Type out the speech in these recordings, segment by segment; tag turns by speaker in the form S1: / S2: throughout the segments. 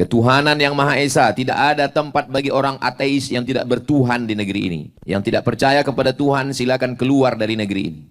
S1: Ketuhanan yang Maha Esa. Tidak ada tempat bagi orang ateis yang tidak bertuhan di negeri ini. Yang tidak percaya kepada Tuhan, silakan keluar dari negeri ini.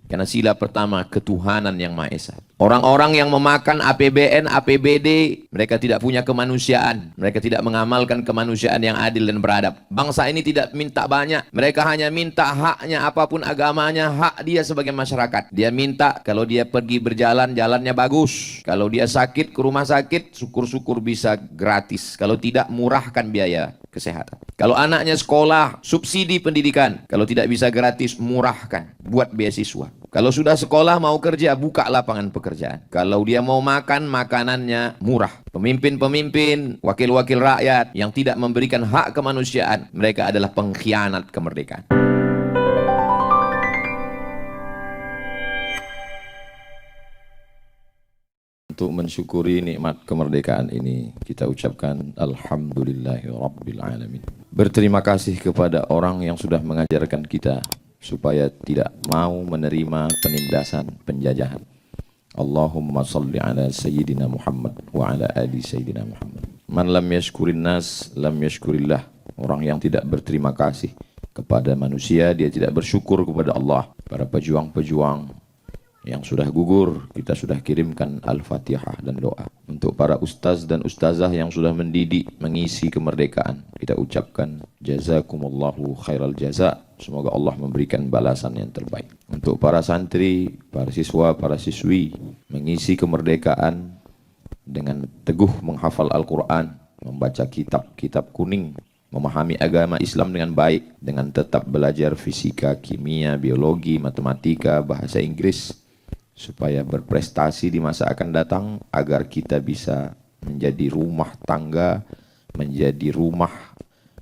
S1: Karena sila pertama, ketuhanan yang Maha Esa. Orang-orang yang memakan APBN, APBD, mereka tidak punya kemanusiaan. Mereka tidak mengamalkan kemanusiaan yang adil dan beradab. Bangsa ini tidak minta banyak. Mereka hanya minta haknya, apapun agamanya, hak dia sebagai masyarakat. Dia minta kalau dia pergi berjalan, jalannya bagus. Kalau dia sakit ke rumah sakit, syukur-syukur bisa gratis. Kalau tidak, murahkan biaya kesehatan. Kalau anaknya sekolah, subsidi pendidikan. Kalau tidak bisa gratis, murahkan. Buat beasiswa. Kalau sudah sekolah mau kerja, buka lapangan pekerjaan. Kalau dia mau makan, makanannya murah. Pemimpin-pemimpin, wakil-wakil rakyat yang tidak memberikan hak kemanusiaan, mereka adalah pengkhianat kemerdekaan. Untuk mensyukuri nikmat kemerdekaan ini, kita ucapkan Alhamdulillahirabbil alamin. Berterima kasih kepada orang yang sudah mengajarkan kita supaya tidak mau menerima penindasan, penjajahan. Allahumma salli ala Sayyidina Muhammad wa ala ali Sayyidina Muhammad. Man lam yashkurin nas, lam yashkurillah. Orang yang tidak berterima kasih kepada manusia, dia tidak bersyukur kepada Allah. Para pejuang-pejuang yang sudah gugur, kita sudah kirimkan Al-Fatihah dan doa. Untuk para ustaz dan ustazah yang sudah mendidik, mengisi kemerdekaan, kita ucapkan jazakumullahu khairal jaza. Semoga Allah memberikan balasan yang terbaik. Untuk para santri, para siswa, para siswi, mengisi kemerdekaan dengan teguh menghafal Al-Quran, membaca kitab-kitab kuning, memahami agama Islam dengan baik, dengan tetap belajar fisika, kimia, biologi, matematika, bahasa Inggris, supaya berprestasi di masa akan datang, agar kita bisa menjadi rumah tangga, menjadi rumah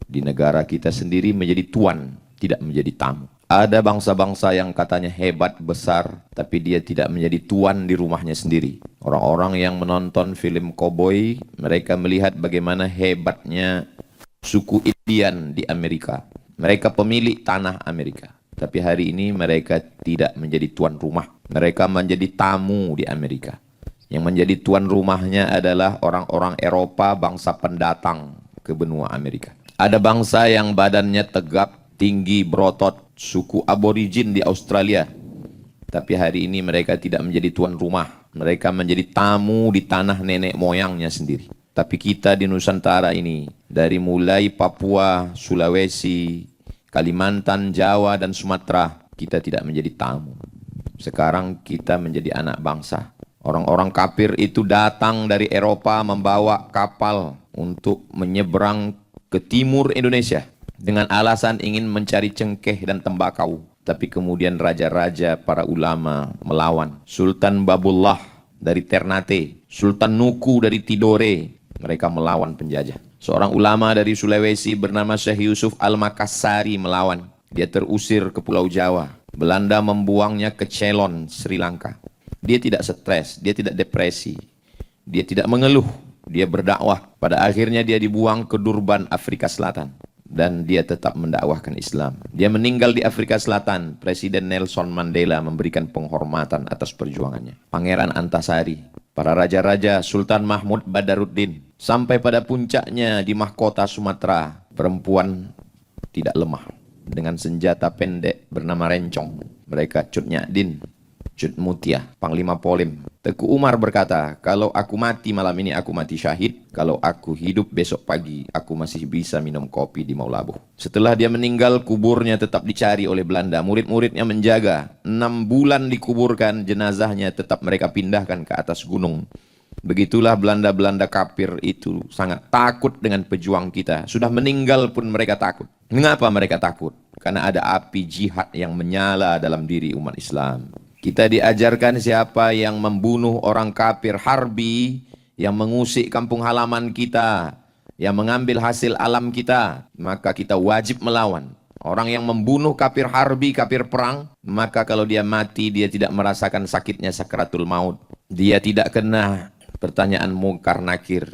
S1: di negara kita sendiri, menjadi tuan, tidak menjadi tamu. Ada bangsa-bangsa yang katanya hebat, besar, tapi dia tidak menjadi tuan di rumahnya sendiri. Orang-orang yang menonton film koboi, mereka melihat bagaimana hebatnya suku Indian di Amerika. Mereka pemilik tanah Amerika. Tapi hari ini mereka tidak menjadi tuan rumah. Mereka menjadi tamu di Amerika. Yang menjadi tuan rumahnya adalah orang-orang Eropa, bangsa pendatang ke benua Amerika. Ada bangsa yang badannya tegap, tinggi, berotot, suku aborigin di Australia. Tapi hari ini mereka tidak menjadi tuan rumah. Mereka menjadi tamu di tanah nenek moyangnya sendiri. Tapi kita di Nusantara ini, dari mulai Papua, Sulawesi, Kalimantan, Jawa, dan Sumatera, kita tidak menjadi tamu. Sekarang kita menjadi anak bangsa. Orang-orang kafir itu datang dari Eropa membawa kapal untuk menyeberang ke timur Indonesia dengan alasan ingin mencari cengkeh dan tembakau. Tapi kemudian raja-raja, para ulama melawan. Sultan Babullah dari Ternate, Sultan Nuku dari Tidore, mereka melawan penjajah. Seorang ulama dari Sulawesi bernama Syekh Yusuf Al-Makassari melawan. Dia terusir ke Pulau Jawa. Belanda membuangnya ke Ceylon, Sri Lanka. Dia tidak stres, dia tidak depresi. Dia tidak mengeluh, dia berdakwah. Pada akhirnya dia dibuang ke Durban, Afrika Selatan. Dan dia tetap mendakwahkan Islam. Dia meninggal di Afrika Selatan. Presiden Nelson Mandela memberikan penghormatan atas perjuangannya. Pangeran Antasari, para raja-raja, Sultan Mahmud Badaruddin. Sampai pada puncaknya di mahkota Sumatera, perempuan tidak lemah. Dengan senjata pendek bernama rencong. Mereka Cut Nyadin, Cut Mutia, Panglima Polim. Teku Umar berkata, kalau aku mati malam ini aku mati syahid. Kalau aku hidup besok pagi aku masih bisa minum kopi di Maulabuh. Setelah dia meninggal, kuburnya tetap dicari oleh Belanda. Murid-muridnya menjaga. 6 bulan dikuburkan, jenazahnya tetap mereka pindahkan ke atas gunung. Begitulah Belanda-Belanda kafir itu sangat takut dengan pejuang kita. Sudah meninggal pun mereka takut. Mengapa mereka takut? Karena ada api jihad yang menyala dalam diri umat Islam. Kita diajarkan siapa yang membunuh orang kafir harbi, yang mengusik kampung halaman kita, yang mengambil hasil alam kita, maka kita wajib melawan. Orang yang membunuh kafir harbi, kafir perang, maka kalau dia mati, dia tidak merasakan sakitnya sakaratul maut. Dia tidak kena pertanyaan mungkar nakir,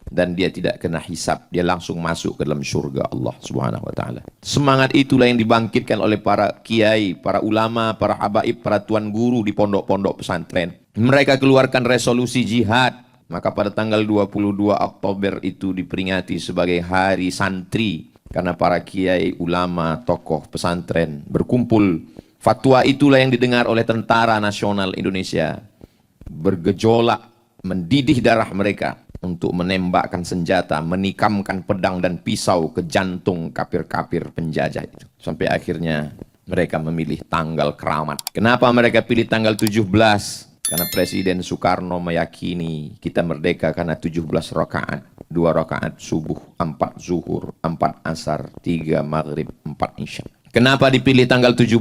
S1: dan dia tidak kena hisab. Dia langsung masuk ke dalam surga Allah Subhanahu wa ta'ala. Semangat itulah yang dibangkitkan oleh para kiai, para ulama, para habaib, para tuan guru di pondok-pondok pesantren. Mereka keluarkan resolusi jihad. Maka pada tanggal 22 Oktober itu diperingati sebagai Hari Santri. Karena para kiai, ulama, tokoh pesantren berkumpul. Fatwa itulah yang didengar oleh Tentara Nasional Indonesia. Bergejolak, mendidih darah mereka untuk menembakkan senjata, menikamkan pedang dan pisau ke jantung kafir-kafir penjajah itu. Sampai akhirnya mereka memilih tanggal keramat. Kenapa mereka pilih tanggal 17? Karena Presiden Soekarno meyakini kita merdeka karena 17 rakaat. 2 rakaat subuh, 4 zuhur, 4 asar, 3 maghrib, 4 isya. Kenapa dipilih tanggal 17?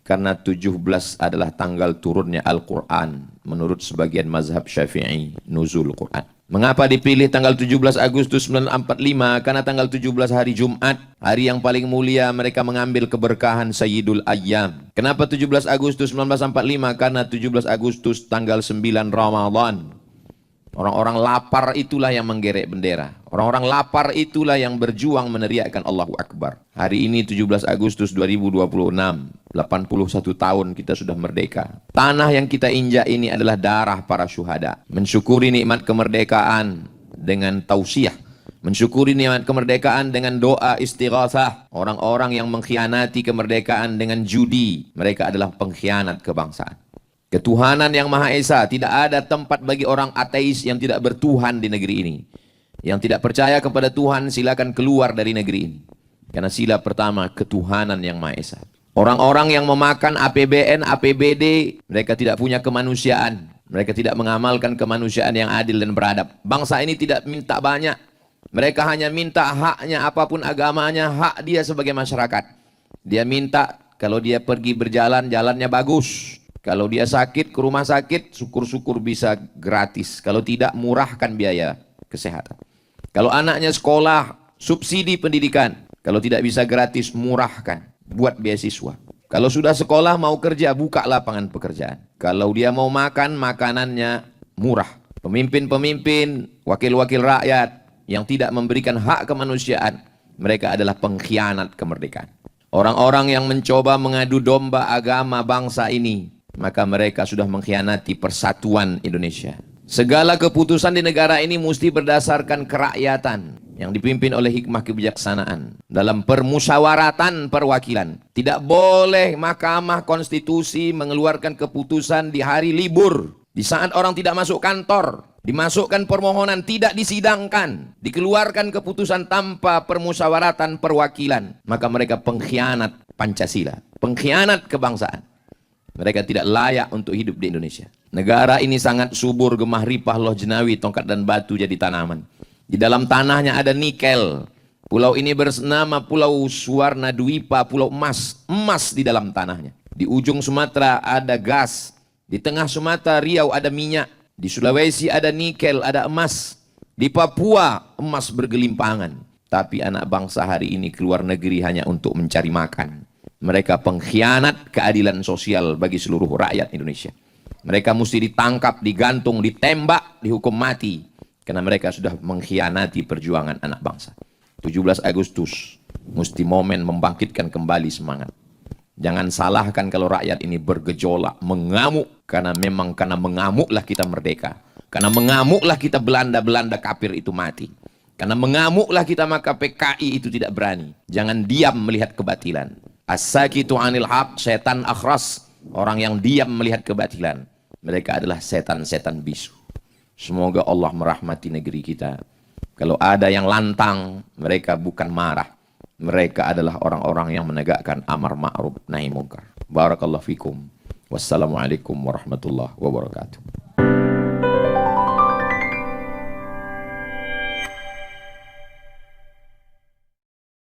S1: Karena 17 adalah tanggal turunnya Al-Quran. Menurut sebagian mazhab Syafi'i, nuzul Quran. Mengapa dipilih tanggal 17 Agustus 1945? Karena tanggal 17 hari Jumat, hari yang paling mulia, mereka mengambil keberkahan Sayyidul Ayyam. Kenapa 17 Agustus 1945? Karena 17 Agustus tanggal 9 Ramadan. Orang-orang lapar itulah yang menggerek bendera. Orang-orang lapar itulah yang berjuang meneriakkan Allahu Akbar. Hari ini 17 Agustus 2026, 81 tahun kita sudah merdeka. Tanah yang kita injak ini adalah darah para syuhada. Mensyukuri nikmat kemerdekaan dengan tausiah. Mensyukuri nikmat kemerdekaan dengan doa istighatsah. Orang-orang yang mengkhianati kemerdekaan dengan judi, mereka adalah pengkhianat kebangsaan. Ketuhanan yang Maha Esa, tidak ada tempat bagi orang ateis yang tidak bertuhan di negeri ini. Yang tidak percaya kepada Tuhan, silakan keluar dari negeri ini. Karena sila pertama, ketuhanan yang Maha Esa. Orang-orang yang memakan APBN, APBD, mereka tidak punya kemanusiaan. Mereka tidak mengamalkan kemanusiaan yang adil dan beradab. Bangsa ini tidak minta banyak. Mereka hanya minta haknya, apapun agamanya, hak dia sebagai masyarakat. Dia minta kalau dia pergi berjalan, jalannya bagus. Kalau dia sakit ke rumah sakit, syukur-syukur bisa gratis. Kalau tidak, murahkan biaya kesehatan. Kalau anaknya sekolah, subsidi pendidikan. Kalau tidak bisa gratis, murahkan. Buat beasiswa. Kalau sudah sekolah, mau kerja, buka lapangan pekerjaan. Kalau dia mau makan, makanannya murah. Pemimpin-pemimpin, wakil-wakil rakyat yang tidak memberikan hak kemanusiaan, mereka adalah pengkhianat kemerdekaan. Orang-orang yang mencoba mengadu domba agama bangsa ini, maka mereka sudah mengkhianati persatuan Indonesia. Segala keputusan di negara ini mesti berdasarkan kerakyatan yang dipimpin oleh hikmah kebijaksanaan dalam permusyawaratan perwakilan. Tidak boleh Mahkamah Konstitusi mengeluarkan keputusan di hari libur, di saat orang tidak masuk kantor, dimasukkan permohonan tidak disidangkan, dikeluarkan keputusan tanpa permusyawaratan perwakilan. Maka mereka pengkhianat Pancasila, pengkhianat kebangsaan. Mereka tidak layak untuk hidup di Indonesia. Negara ini sangat subur, gemah ripah, loh jenawi, tongkat dan batu jadi tanaman. Di dalam tanahnya ada nikel. Pulau ini bernama Pulau Suwarna Dwipa, Pulau Emas. Emas di dalam tanahnya. Di ujung Sumatera ada gas. Di tengah Sumatera Riau ada minyak. Di Sulawesi ada nikel, ada emas. Di Papua emas bergelimpangan. Tapi anak bangsa hari ini keluar negeri hanya untuk mencari makan. Mereka pengkhianat keadilan sosial bagi seluruh rakyat Indonesia. Mereka mesti ditangkap, digantung, ditembak, dihukum mati. Karena mereka sudah mengkhianati perjuangan anak bangsa. 17 Agustus, mesti momen membangkitkan kembali semangat. Jangan salahkan kalau rakyat ini bergejolak, mengamuk. Karena memang karena mengamuklah kita merdeka. Karena mengamuklah kita Belanda kafir itu mati. Karena mengamuklah kita maka PKI itu tidak berani. Jangan diam melihat kebatilan. As-sakitu anil haq, setan akhras. Orang yang diam melihat kebatilan. Mereka adalah setan-setan bisu. Semoga Allah merahmati negeri kita. Kalau ada yang lantang, mereka bukan marah. Mereka adalah orang-orang yang menegakkan amar ma'ruf nahi munkar. Barakallahu fikum. Wassalamualaikum warahmatullahi wabarakatuh.